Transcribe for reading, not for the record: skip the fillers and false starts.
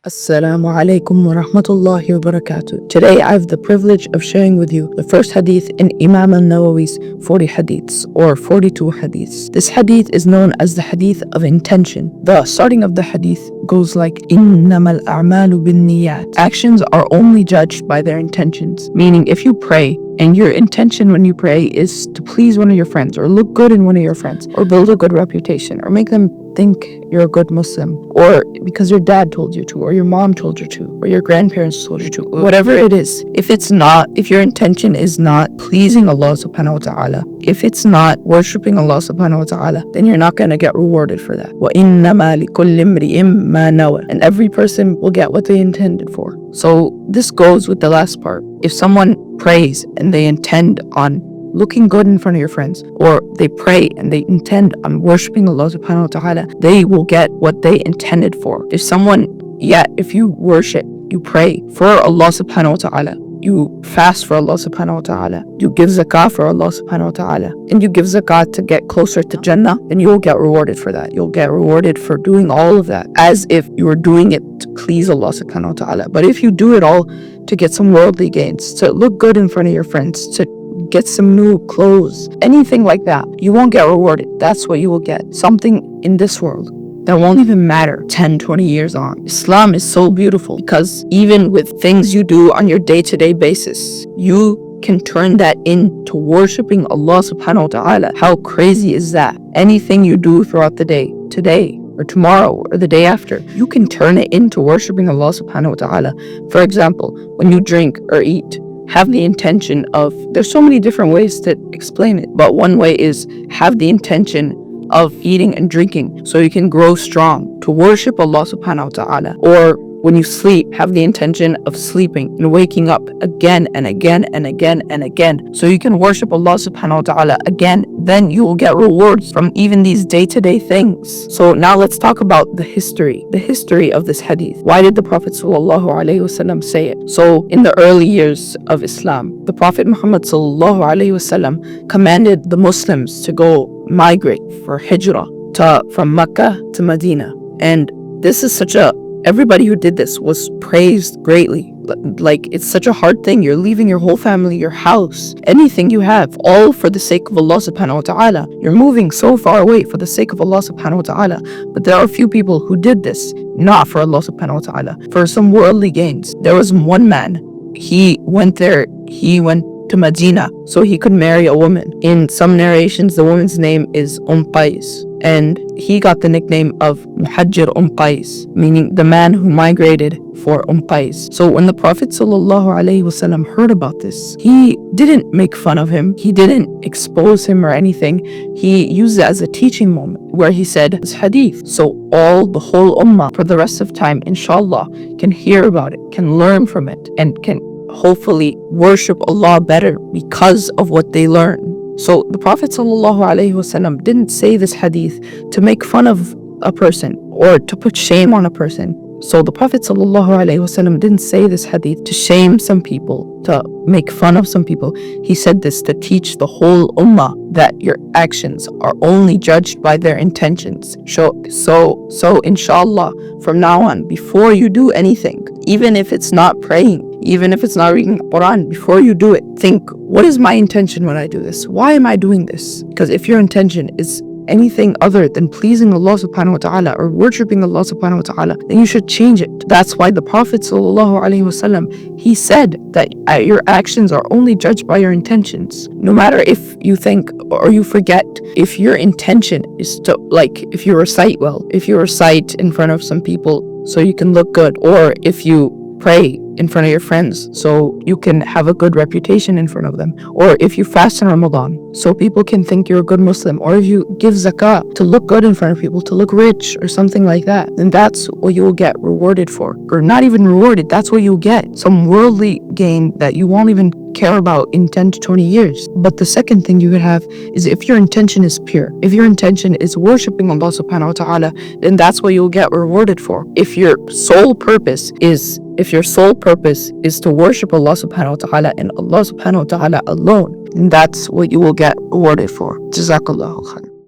Assalamu alaikum wa rahmatullahi wa barakatuh. Today I have the privilege of sharing with you the first hadith in Imam Nawawi's 40 hadiths or 42 hadiths. This hadith is known as the hadith of intention. The starting of the hadith goes like إِنَّمَا الْأَعْمَالُ بِالنِّيَّاتِ. Actions are only judged by their intentions. Meaning if you pray and your intention when you pray is to please one of your friends or look good in one of your friends or build a good reputation or make them think you're a good Muslim, or because your dad told you to, or your mom told you to, or your grandparents told you to, whatever it is, if your intention is not pleasing Allah subhanahu wa ta'ala, if it's not worshipping Allah subhanahu wa ta'ala, then you're not going to get rewarded for that. وَإِنَّمَا لِكُلِّ امْرِئٍ مَّا نَوَى. And every person will get what they intended for. So this goes with the last part. If someone prays and they intend on looking good in front of your friends, or they pray and they intend on worshipping Allah subhanahu wa ta'ala, they will get what they intended for. If you worship, you pray for Allah subhanahu wa ta'ala, you fast for Allah subhanahu wa ta'ala, you give zakah for Allah subhanahu wa ta'ala, and you give zakah to get closer to Jannah, then you will get rewarded for that. You'll get rewarded for doing all of that as if you were doing it to please Allah subhanahu wa ta'ala. But if you do it all to get some worldly gains, to look good in front of your friends, to get some new clothes, anything like that, you won't get rewarded. That's what you will get. Something in this world that won't even matter 10, 20 years on. Islam is so beautiful because even with things you do on your day-to-day basis, you can turn that into worshipping Allah subhanahu wa ta'ala. How crazy is that? Anything you do throughout the day, today or tomorrow or the day after, you can turn it into worshipping Allah subhanahu wa ta'ala. For example, when you drink or eat, have the intention of, there's so many different ways to explain it, but one way is have the intention of eating and drinking so you can grow strong to worship Allah subhanahu wa ta'ala. Or when you sleep, have the intention of sleeping and waking up again and again and again and again so you can worship Allah subhanahu wa ta'ala again. Then you will get rewards from even these day-to-day things. So now let's talk about the history of this hadith. Why did the Prophet sallallahu alaihi wasallam say it? So in the early years of Islam, the Prophet Muhammad sallallahu alaihi wasallam commanded the Muslims to go migrate for hijrah from Mecca to Medina. And this is everybody who did this was praised greatly. Like, it's such a hard thing. You're leaving your whole family, your house, anything you have, all for the sake of Allah subhanahu wa ta'ala. You're moving so far away for the sake of Allah subhanahu wa ta'ala. But there are a few people who did this, not for Allah subhanahu wa ta'ala, for some worldly gains. There was one man, he went to Medina so he could marry a woman. In some narrations, the woman's name is Qais, and he got the nickname of Muhajir Qais, meaning the man who migrated for Qais. So when the Prophet ﷺ heard about this, he didn't make fun of him, he didn't expose him or anything. He used it as a teaching moment where he said this hadith, so the whole ummah for the rest of time, inshallah, can hear about it, can learn from it, and can hopefully worship Allah better because of what they learn. So the Prophet ﷺ didn't say this hadith to make fun of a person or to put shame on a person. So the Prophet ﷺ didn't say this hadith to shame some people, to make fun of some people. He said this to teach the whole ummah that your actions are only judged by their intentions. So inshallah, from now on, before you do anything, even if it's not praying, even if it's not reading Quran, before you do it, think, what is my intention when I do this? Why am I doing this? Because if your intention is anything other than pleasing Allah subhanahu wa ta'ala or worshipping Allah subhanahu wa ta'ala, then you should change it. That's why the Prophet sallallahu alaihi wasallam, he said that your actions are only judged by your intentions. No matter if you think or you forget, if your intention is to, like, if you recite well, if you recite in front of some people so you can look good, or if you pray in front of your friends so you can have a good reputation in front of them, or if you fast in Ramadan so people can think you're a good Muslim, or if you give zakah to look good in front of people, to look rich or something like that, then that's what you will get rewarded for. Or not even rewarded, that's what you'll get, some worldly gain that you won't even care about in 10 to 20 years. But the second thing you could have is if your intention is pure, if your intention is worshipping Allah subhanahu wa ta'ala, then that's what you'll get rewarded for. If your sole purpose is to worship Allah subhanahu wa ta'ala and Allah subhanahu wa ta'ala alone, then that's what you will get rewarded for. Jazakallahu khair.